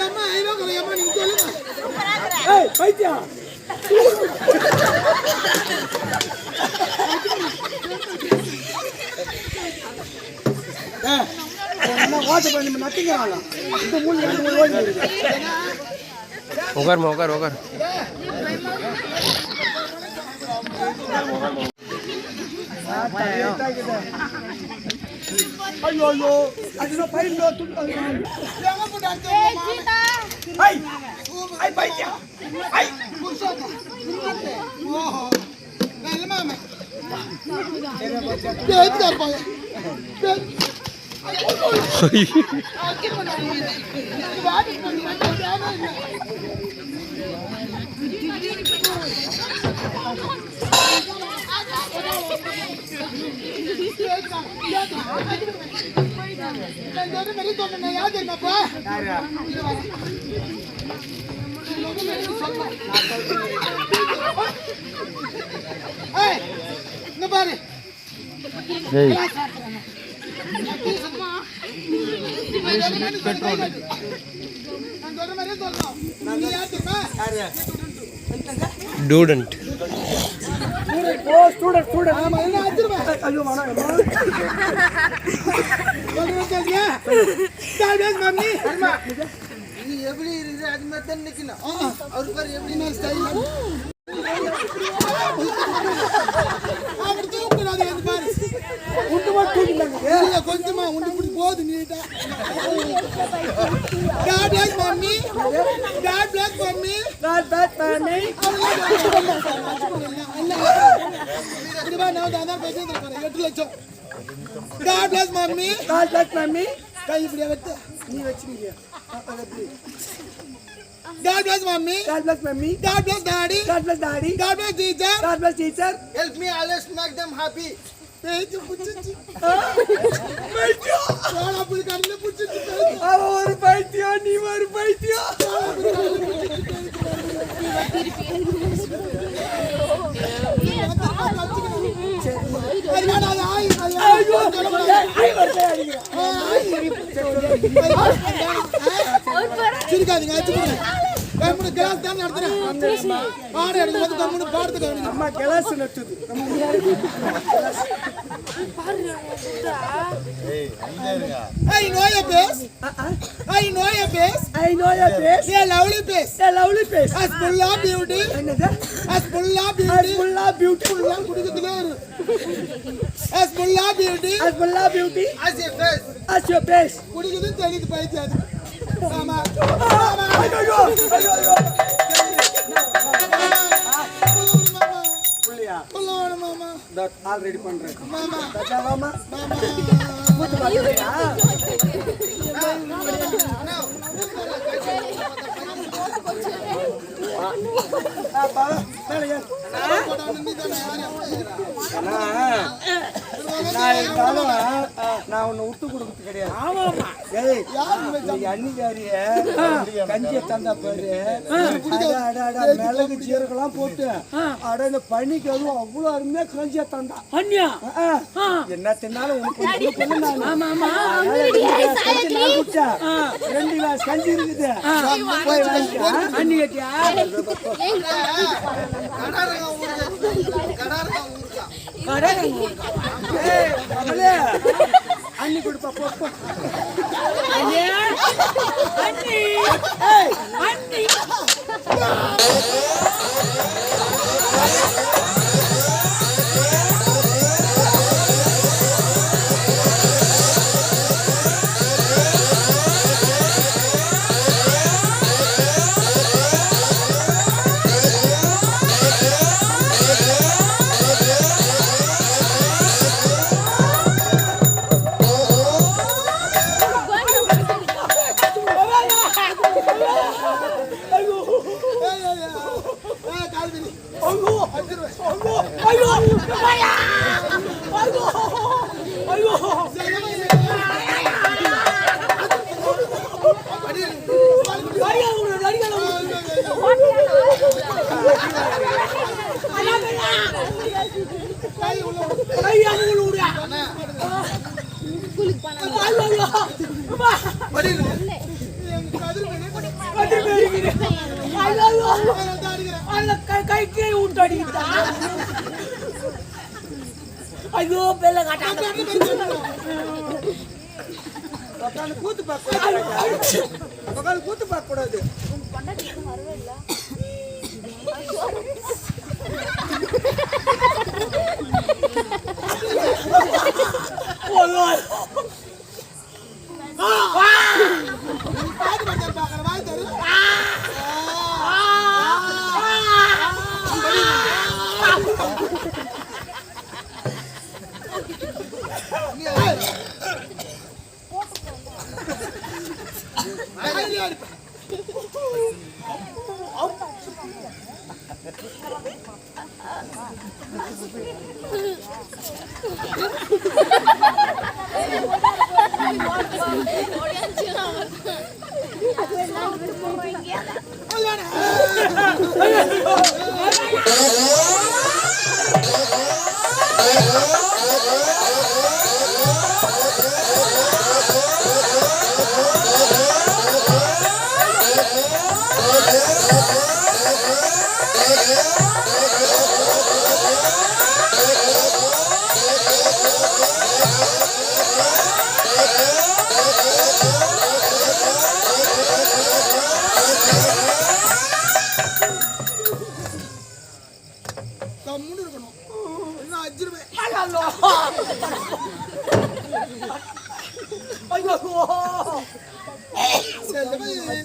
ஏம்மா ஐயோ ஏம்மா நீங்க சொல்லுங்க. ஏய் பைத்தியா. என்ன வாட் பண்ணி நத்திங்கறாங்க. இந்த மூணு ஓடி இருக்கு. உட்கார் ஐயோ அதுல பையில துண்டு எங்க போட்டு அடிச்சோம். ஏய் சீதா. ஐ பைத்தியா. ஐ புருஷோத்தா. ஓஹோ. நல்ல மாமா. ஏத்துடா பாய. பாரு ஸ்டூடெண்ட் எப்படி இருக்குது அது மாதிரி தான் நிக்கணும். அவரு பாரு எப்படி ஸ்டைல் அப்படி தூக்குறாது வந்து பாரு. உண்டுமா தூக்கிட்டாங்க. கொஞ்சமா உண்டு இப்படி போகுது நீட்டா. God bless mommy. God bless mommy. God bless mommy. இப்படி வா நான் தான் பேசிட்டு இருக்கேன். 8 லட்சம். God bless mommy. God bless mommy. கை இப்படியே வெட்டு. நீ வச்சிருக்கியா? God bless mommy. God bless mommy. God bless daddy. God bless daddy. God bless teacher. God bless teacher. Help me always make them happy. பேச்சு புடிச்சு. பைத்தியம். வாடா புடி கண்ணு புடிச்சு. அவ ஒரு பைத்தியம் நீ ஒரு பைத்தியம். சிரிக்காதீங்க கம்முனு கிளாஸ் தான் நடத்துறேன். பாடம் எடுக்கும்போது கம்முனு பாடத்துக்கு அம்மா கிளாஸ் நடத்துது. I know your face. I know your face. I know your face. A lovely face. A lovely face. As full of beauty. என்னது? As full of beauty. As full of beautiful. குடிக்கிறதுல as full of beauty. As full of beauty. As your face. As your face. குடிக்கிறது தெரியுது பைத்தியம். ஆமா. ஐயோ ஐயோ. புள்ளியா. புள்ளோட மாமா. That already பண்றேன். மாமா. தட்டா மாமா. மாமா. கூத்து பாக்குறியா? பாபா மேலே நான் உன்னை விட்டு கொடுக்குறது கிடையாது. அன்னிக்காரிய கஞ்சிய தந்தா பாரு. மிளகு சீரகெல்லாம் போட்டு அட இந்த பனிக்கு அதுவும் அவ்வளவு அருமையா கஞ்சிய தந்தா. என்ன தின்னாலும் உனக்கு 2 கிளாஸ் கஞ்சி இருக்குது. அன்னி கேட்டியா? அண்ணி கொடுப்பா போ. ஐயோ பெல்ல காட்டாங்க உட்காந்து கூத்து பார்க்க உட்காந்து கூத்து பார்க்க கூடாது.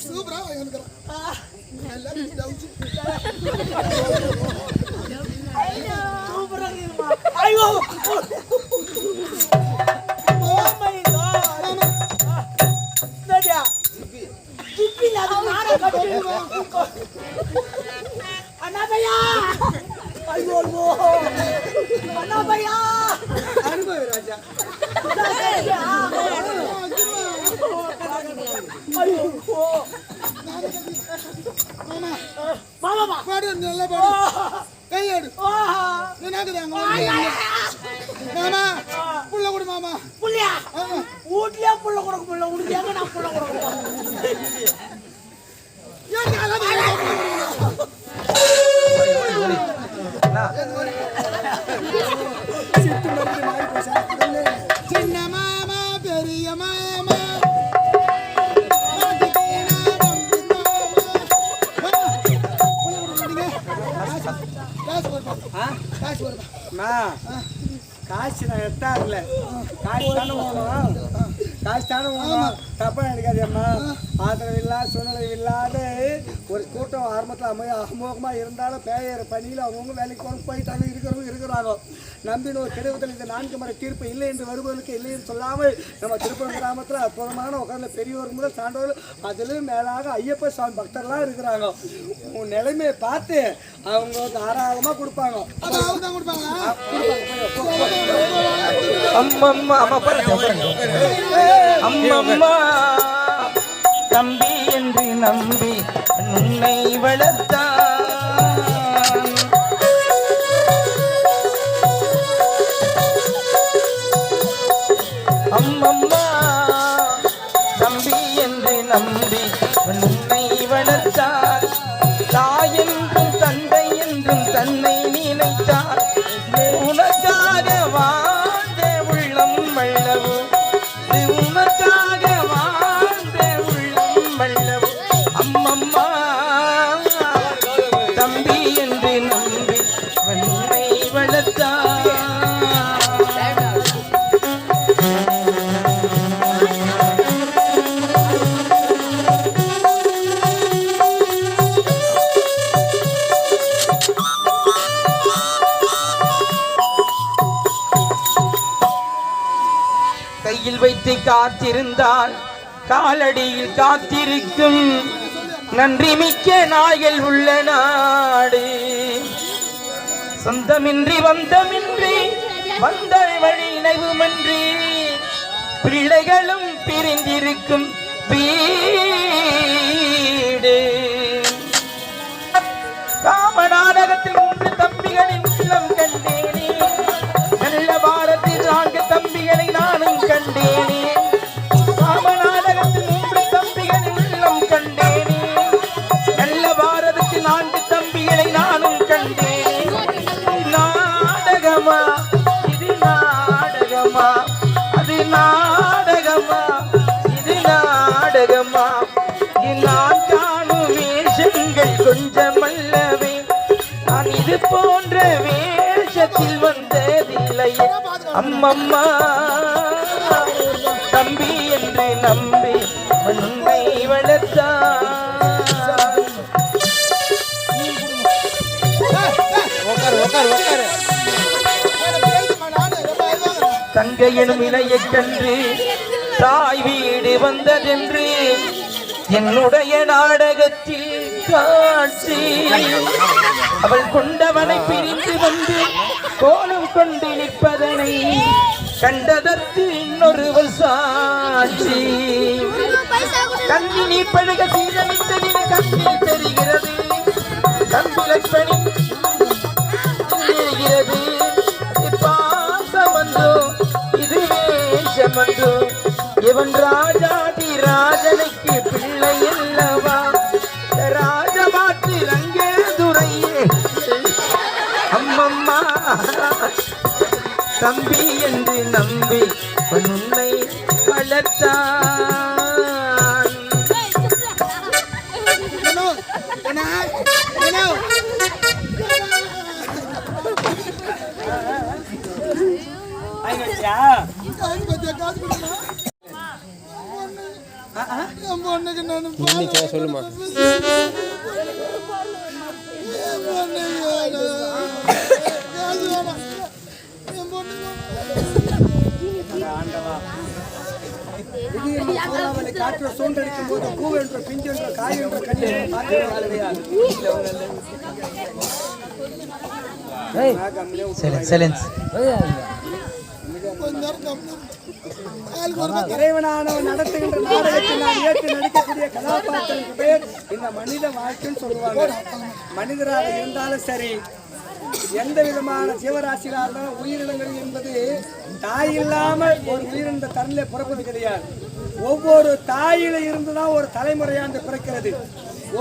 சூப்பரா ஐயோ அண்ணாபையா ஐயோ அண்ணாபையா அனுபவி ராஜா. மாமா பாடு நல்லா பாடு கையாடு மாமா புள்ள கொடு மாமா புள்ளியா வீட்லயே புள்ள கொடுக்க முடியல உனக்கு எங்க நான் புள்ள கொடுக்க சின்ன மாமா பெரிய மாமா காசு நான் எட்டாருல காசு தானே போகணும், காசு தானே போகணும். தப்பா நினைக்காது அம்மா. ஆதரவு இல்லா சூழ்நிலை இல்லாத ஒரு கூட்டம் ஆரம்பத்தில் அமோகமாக இருந்தாலும் பேயர் பணியில் அவங்கவுங்க வேலைக்கு போயிட்டாங்க, இருக்கிறாங்க. நம்பின ஒரு கெடுவதில் இந்த 4 முறை தீர்ப்பு இல்லை என்று வருபவர்களுக்கு இல்லை என்று சொல்லாமல் நம்ம திருப்பூர் கிராமத்தில் அற்புதமான உட்கார்ந்த பெரியவர் முதல் சான்றோர் அதிலும் மேலாக ஐயப்ப சுவாமி பக்தர்லாம் இருக்கிறாங்க. உன் நிலைமையை பார்த்து அவங்க தாராளமாக கொடுப்பாங்க. அம்மம்மா தம்பி என்று நம்பி உன்னை வளர்த்தான். அம்மம்மா தம்பி என்று நம்பி உன்னை வளர்த்தான். தாய் என்றும் தந்தை என்றும் தன்னை நினைத்தார். உனக்காக வாழ்ந்த உள்ளம் வள்ளவு, உனக்காக வாழ்ந்த உள்ளம் வள்ளவு. அம்மம்மா தம்பி என்று நம்பி உன்னை வளர்த்தான். கையில் வைத்து காத்திருந்தால் காலடியில் காத்திருக்கும். நன்றி மிக்க நாய்கள் உள்ள நாடு. சொந்தமின்றி வந்தமின்றி வந்த வழி இணைவுமின்றி பிள்ளைகளும் பிரிந்திருக்கும் வீடு. காமநாடகத்தில் 3 தம்பிகளின் உள்ளம் கண்டேனே. நல்ல பாரத்தில் 4 தம்பிகளை நானும் கண்டேனே. காமநாடகத்தில் 3 தம்பிகளின் உள்ளம் கண்டேனே. நல்ல பாரதத்தில் 4 தம்பிகளை நானும் கண்டேனே. நாடகமா இது நாடகமா நான் காணும் வேஷங்கள் கொஞ்சமல்லவே நான் இது போன்ற வேஷத்தில் வந்ததில்லை அம்மம்மா தம்பி என்று நம்பி உன்னை வளர்த்தான் தங்கை எனும் இணையைக் கன்று தாய் வீடு வந்ததென்று என்னுடைய நாடகத்தில் காட்சி அவள் கொண்டவனை பிரிந்து வந்து கோலம் கொண்டு நிற்பதனை கண்டதற்கு இன்னொருவள் சாட்சி கண்ணினி பழக சீரழித்ததின் கண்ணில் தெரிகிறது தம்பிலட்பணி தெரிகிறது பாசமன்றோ இது வேஷமன்றோ இவன் ராஜாதி ராஜனுக்கு பிள்ளை அல்லவா ராஜமாற்றி ரங்கே துறையே அம்மம்மா தம்பி என்று நம்பி உன்னை வளர்த்தான் சொல்லுமா காற்று சூண்டடிக்கும் போது பூவென்ற பிஞ்சென்ற காய் என்ற கண்ணி இறைவனானவன் நடத்துகின்ற நாடகத்தில் நான் ஏற்று நடிக்கக்கூடிய கதாபாத்திரத்துக்கு பேர் இந்த மனித வாழ்க்கைன்னு சொல்லுவாங்க. மனிதராக இருந்தாலும் சரி, எந்த விதமான ஜீவராசிகளாக இருந்தாலும் உயிரினங்கள் என்பது தாய் இல்லாமல் ஒரு உயிரின தன்னிலே பிறப்பது கிடையாது. ஒவ்வொரு தாயில இருந்துதான் ஒரு தலைமுறையாண்டு பிறக்கிறது.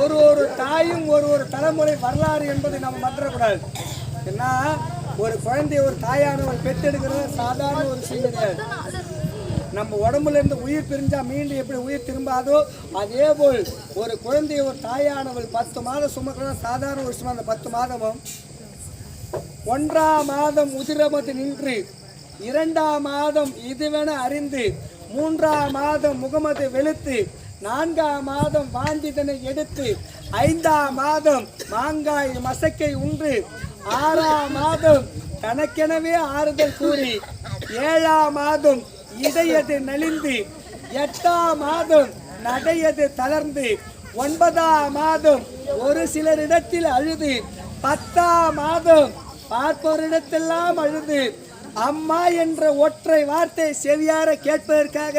ஒரு தாயும் ஒரு தலைமுறை வரலாறு என்பதை நம்ம மறந்துடக்கூடாது. ஏன்னா ஒரு குழந்தைய ஒரு தாயானவள் பெற்றெடுக்கிறது சாதாரண ஒரு விஷயம் கிடையாது. நம்ம உடம்புல இருந்து உயிர் பிரிஞ்சா மீண்டும் எப்படி உயிர் திரும்பாதோ அதே போல் ஒரு குழந்தைய ஒரு தாயானவள் 10 மாதம் சுமக்கிறது சாதாரண ஒரு விஷயம். அந்த 10 மாதமும் 1ஆம் மாதம் உதிரமது நின்று 2ஆம் மாதம் இதுவென அறிந்து 3ஆம் மாதம் முகமது வெளுத்து 4ஆம் மாதம் வாந்திதனை எடுத்து 5ஆம் மாதம் மாங்காய் மசக்கை உண்டு 6ஆம் மாதம் தனக்கெனவே ஆறுதல் கூறி 7ஆம் மாதம் இடையது நலிந்து 8ஆம் மாதம் நடையது தளர்ந்து 9ஆம் மாதம் ஒரு சிலரிடத்தில் அழுது 10ஆம் மாதம் பார்ப்போரிடத்தெல்லாம் அழுது அம்மா என்ற ஒற்றை வார்த்தை செவியார கேட்பதற்காக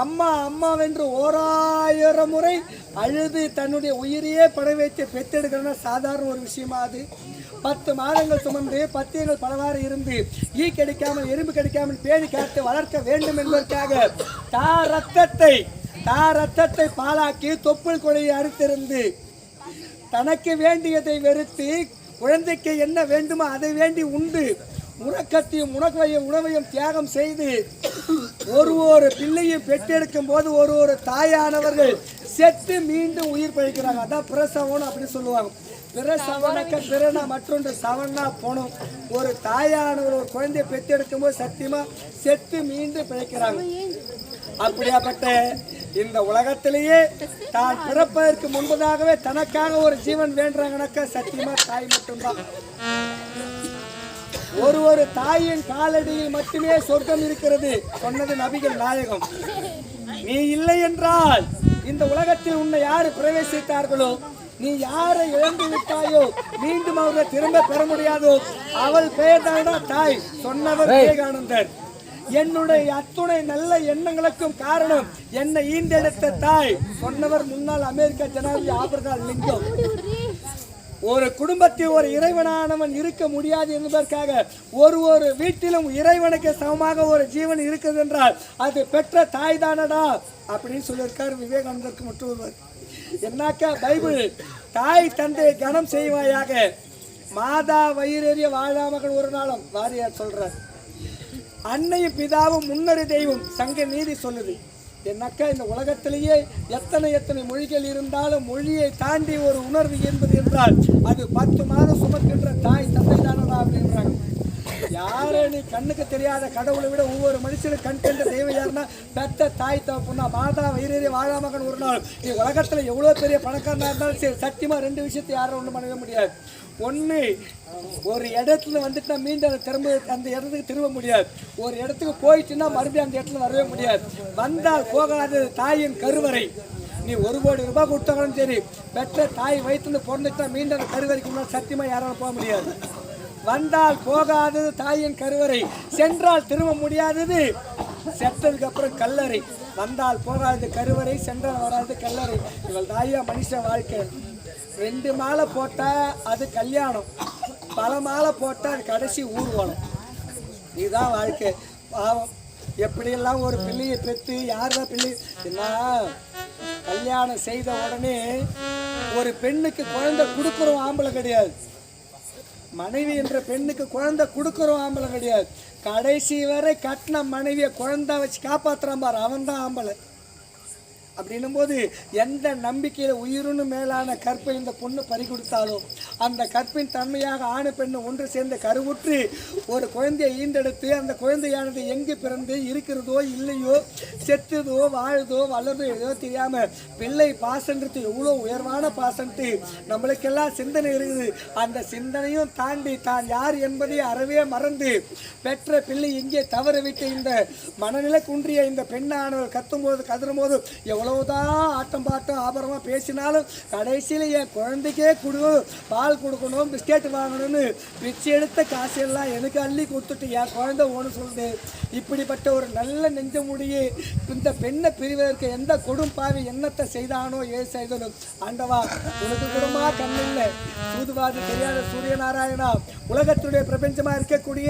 அம்மா அம்மாவென்று 1000 முறை அழுது தன்னுடைய உயிரையே பட வைத்து பெற்றெடுக்கிறதுனா சாதாரண ஒரு விஷயமா? அது 10 மாதங்கள் சுமந்து பத்தியங்கள் பலவாறு இருந்து ஈ கிடைக்காமல் எறும்பு கிடைக்காமல் பேணி காத்து வளர்க்க வேண்டும் என்பதற்காக தா ரத்தத்தை பாலாக்கி தொப்புள் கொடையை அறுத்திருந்து தனக்கு வேண்டியதை வெறுத்து குழந்தைக்கு என்ன வேண்டுமோ அதை வேண்டி உண்டு உறக்கத்தையும் உணவையும் தியாகம் செய்து ஒரு பிள்ளையை பெற்றெடுக்கும் போது ஒரு தாயானவர்கள் செத்து மீண்டும் உயிர் பழிக்கிறாங்க. அதான் பிரசவம் அப்படின்னு சொல்லுவாங்க. பிரசவனக்க பிறனா மற்றொன்று சவனா போனோம். ஒரு தாயானவர் ஒரு குழந்தையை பெற்றெடுக்கும் போது சத்தியமா செத்து மீண்டும் பிழைக்கிறாங்க. அப்படியாப்பட்ட இந்த உலகத்திலேயே தான் பிறப்பதற்கு முன்பதாகவே தனக்காக ஒரு ஜீவன் வேண்டாங்கனாக்கா சத்தியமா தாய் மட்டும்தான். ஒரு தாயின் காலடியில் மட்டுமே சொர்க்கம் இருக்கிறது சொன்னது நபிகள் நாயகம். நீ இல்லை என்றால் இந்த உலகத்தில் உன்னை யாரு பிரவேசித்தார்களோ, நீ யாரை இழந்து விட்டாயோ மீண்டும் அவர்களை திரும்ப பெற முடியாதோ அவள் பெயர் தானா தாய் சொன்னவர் விவேகானந்தர். என்னுடைய அத்துணை நல்ல எண்ணங்களுக்கும் காரணம் என்னை ஈண்டெடுத்த தாய் சொன்னவர் முன்னாள் அமெரிக்க ஜனாதிபதி ஆபிரகாம் லிங்கன். ஒரு குடும்பத்தில் ஒரு இறைவனானவன் இருக்க முடியாது என்பதற்காக ஒரு வீட்டிலும் இறைவனுக்கு சமமாக ஒரு ஜீவன் இருக்குது என்றால் அது பெற்ற தாய் தானடா அப்படின்னு சொல்லியிருக்காரு விவேகானந்தருக்கு மற்றொருவர். என்னாக்கா பைபிள் தாய் தந்தை கனம் செய்வாயாக மாதா வயிறெறிய வாழாமகள் ஒரு நாளும் வாரியார் சொல்றார். அன்னையும் பிதாவும் முன்னறி தெய்வம் சங்க நீதி சொல்லுது. என்னக்கா இந்த உலகத்திலேயே எத்தனை மொழிகள் இருந்தாலும் மொழியை தாண்டி ஒரு உணர்வு என்பது என்றால் அது 10 மாதம் சுமக்கின்ற தாய் தந்தை தானடா அப்படின்றாங்க. யாரே நீ கண்ணுக்கு தெரியாத கடவுளை விட ஒவ்வொரு மனுஷனும் கண் கண்ட தெய்வம் யாருன்னா பெத்த தாய் தப்புனா மாதா வயிறேறி வாழாமகன் ஒரு நாள். நீ உலகத்துல எவ்வளவு பெரிய பணக்காரனா இருந்தாலும் சரி சத்தியமா 2 விஷயத்தை யாரும் ஒன்றும் பண்ணவே முடியாது. ஒன்று, ஒரு இடத்துல வந்துட்டு மீண்டும் அதை திரும்ப அந்த இடத்துக்கு திரும்ப முடியாது. ஒரு இடத்துக்கு போயிட்டுன்னா மறுபடியும் அந்த இடத்துல வரவே முடியாது. வந்தால் போகாத தாயின் கருவறை. நீ 1 கோடி ரூபாய் கொடுத்தாலும் சரி பெற்ற தாய் வயிற்றுல பிறந்துட்டா மீண்டும் அந்த கருவறைக்கு முன்னாடி சத்தியமா யாராலும் போக முடியாது. வந்தால் போகாதது தாயின் கருவறை, சென்றால் திரும்ப முடியாதது செத்ததுக்கு அப்புறம் கல்லறை. வந்தால் போகாதது கருவறை, சென்றால் வராது கல்லறை. இவள் தாயா மனுஷ வாழ்க்கை. 2 மாலை போட்டா அது கல்யாணம், பல மாலை போட்டா அது கடைசி ஊர்வலம். இதுதான் வாழ்க்கை. பாவம் எப்படியெல்லாம் ஒரு பிள்ளையை பெற்று யார்தான் பிள்ளை என்ன கல்யாணம் செய்த உடனே ஒரு பெண்ணுக்கு குழந்தை கொடுக்குறோம் ஆம்பளை கிடையாது. மனைவி என்ற பெண்ணுக்கு குழந்தை கொடுக்குறோம் ஆம்பளை கிடையாது. கடைசி வரை கட்டின மனைவியை குழந்தை வச்சு காப்பாற்றுறான் பாரு, அவன் தான் ஆம்பளை. அப்படின்னும் போது எந்த நம்பிக்கையில் உயிருன்னு மேலான கற்பை இந்த பொண்ணு பறி கொடுத்தாலும் அந்த கற்பின் தன்மையாக ஆணு பெண்ணு ஒன்று சேர்ந்த கருவுற்று ஒரு குழந்தையை ஈண்டெடுத்து அந்த குழந்தையானது எங்கு பிறந்து இருக்கிறதோ இல்லையோ செத்துதோ வாழுதோ வளருதோ ஏதோ தெரியாமல் பிள்ளை பாசன்றது எவ்வளோ உயர்வான பாசன்ட்டு நம்மளுக்கெல்லாம் சிந்தனை இருக்குது. அந்த சிந்தனையும் தாண்டி தான் யார் என்பதை அறவே மறந்து பெற்ற பிள்ளை எங்கே தவற விட்டு இந்த மனநிலை குன்றிய இந்த பெண்ணானவர் கத்தும்போது கதறும்போது எவ்வளவுதான் ஆட்டம் பாட்டம் ஆபரமாக பேசினாலும் கடைசியில் என் குழந்தைக்கே பால் கொடுக்கணும் பிஸ்கெட் வாங்கணும்னு பிச்சை எடுத்த காசெல்லாம் எனக்கு அள்ளி கொடுத்துட்டு என் குழந்தை ஒன்று சொல்லுது. இப்படிப்பட்ட ஒரு நல்ல நெஞ்சமுடியே இந்த பெண்ணை பிரிவதற்கு எந்த கொடும் பாவி எண்ணத்தை செய்தானோ செய்தனும் ஆண்டவா உனக்கு கூடமா கண்ணில்லை. சூதுவாது தெரியாத சூரியநாராயணா உலகத்துடைய பிரபஞ்சமா இருக்கக்கூடிய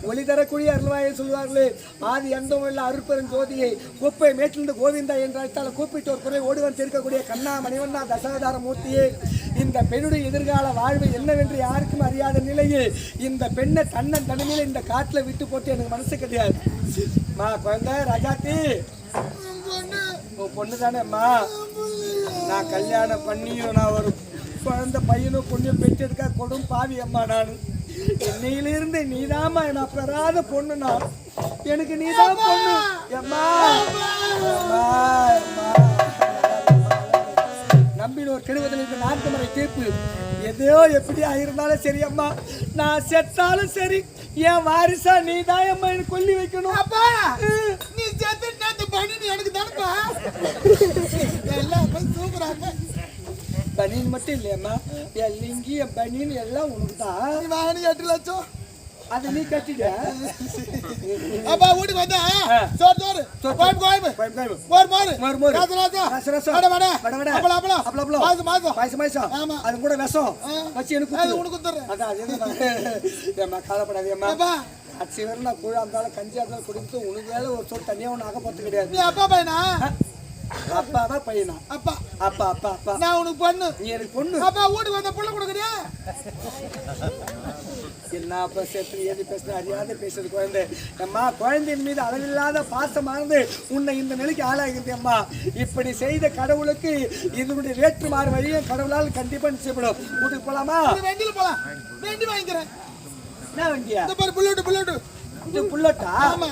ஒளி தரக்கூடிய அருள்வாயை சொல்வார்களே ஆதி எந்தவும் இல்லை அருட்பெரும் ஜோதியை குப்பை மேட்டிலிருந்து கோவிந்தா என்றால் கூப்பிட்டு ஒரு குறை ஓடுவன் இருக்கக்கூடிய கண்ணா மணிவண்ணா தசாவதார மூர்த்தியே இந்த பெண்ணுடைய எதிர்கால வாழ்வு என்னவென்று யாருக்கும் அறியாத நிலையில் இந்த பெண்ணை தன்னன் தனிமையில் இந்த காட்டில் விட்டு போட்டு எனக்கு மனசு கிடையாது. மா குழந்தை ராஜாத்தி உன் பொண்ணு தானேம்மா. நான் கல்யாணம் பண்ணியும் நான் ஒரு குழந்தை பையனும் பொண்ணையும் பெற்றெடுக்க கொடும் பாவி அம்மா. நான் என்னையிலிருந்து நீதாம்மா நான் பெறாத பொண்ணு. நான் எனக்கு நீதான் பொண்ணு அம்மா. நம்பினோர் கெடுவதற்கு 4 முறை தீர்ப்பு. எதையோ எப்படியா இருந்தாலும் சரி அம்மா, நான் செத்தாலும் சரி என் வாரிசா நீ தான் அம்மா எனக்கு கொல்லி வைக்கணும். அப்பா நீ செத்து பண்ணி எனக்கு தானப்பா எல்லாம் சூப்பராக பனியன் மட்டும் இல்லையம்மா என் லிங்கி என் பனியன் எல்லாம் உனக்கு தான். வாங்கி 8 லட்சம் அது நீ கட்டிட. அப்பா வீட்டுக்கு வந்தா சோறு சோறு கோயம் கோயம் கோயம் மோர் மோர் மோர் மோர் ரச ரச வட வட வட வட அப்பள அப்பள அப்பள அப்பள மாசு மாசு பாயசம் பாயசம் ஆமா அது கூட விஷம் வச்சி எனக்கு அது உனக்கு தரேன். அதான் ஏம்மா கவலைப்படாதேம்மா. அப்பா அச்சிவரனா கூழ அந்தால கஞ்சி அந்தால குடித்து உனக்கு வேலை ஒரு சொல் தனியா ஒன்று ஆக போறது கிடையாது. நீ அப்பா பையனா அப்பாவா பையனா? அப்பா அப்பா அப்பா அப்பா நான் உனக்கு பொண்ணு நீ எனக்கு பொண்ணு. அப்பா வீட்டுக்கு வந்த புள்ள கொடுக்குறியா? என்ன அப்பா சேர்த்து ஏது பேசுறது அறியாத பேசுறது குழந்தை அம்மா. குழந்தையின் மீது அளவில்லாத பாசமானது உன்னை இந்த நிலைக்கு ஆளாகிறது அம்மா. இப்படி செய்த கடவுளுக்கு இதனுடைய வேற்றுமாறு வழியும் கடவுளால் கண்டிப்பா நிச்சயப்படும். வீட்டுக்கு போலாமா? வண்டியில போலாம். வண்டி வாங்கிக்கிறேன். என்ன வண்டியா? இந்த பாரு புல்லட் புல்லட். இது புல்லட்டா? ஆமா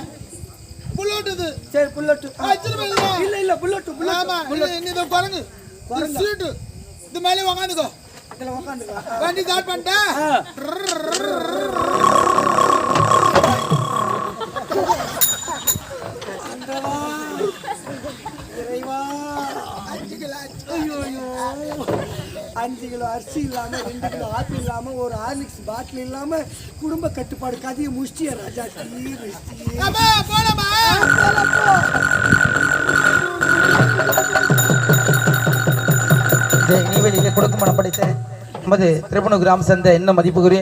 புல்லட் இது. சரி புல்லட். இல்ல இல்ல புல்லட் புல்லட். ஆமா நீ இந்த குரங்கு குரங்கு சீட் இது மேலே உட்காந்துக்கோ. இதுல உட்காந்துக்கோ. வண்டி ஸ்டார்ட் பண்ணிட்டா இறைவா 5 கிலோ அரிசி இல்லாம 2 கிலோ ஆப்பிள் இல்லாம ஒரு ஹார்லிக்ஸ் பாட்டில் இல்லாம குடும்ப கட்டுப்பாடு கதையை முடிச்சிய ராஜா. நீ வெளியில கொடுக்க மனம் படைத்த நமது திருப்பணம் கிராம சந்தை என்ன மதிப்புக்குரிய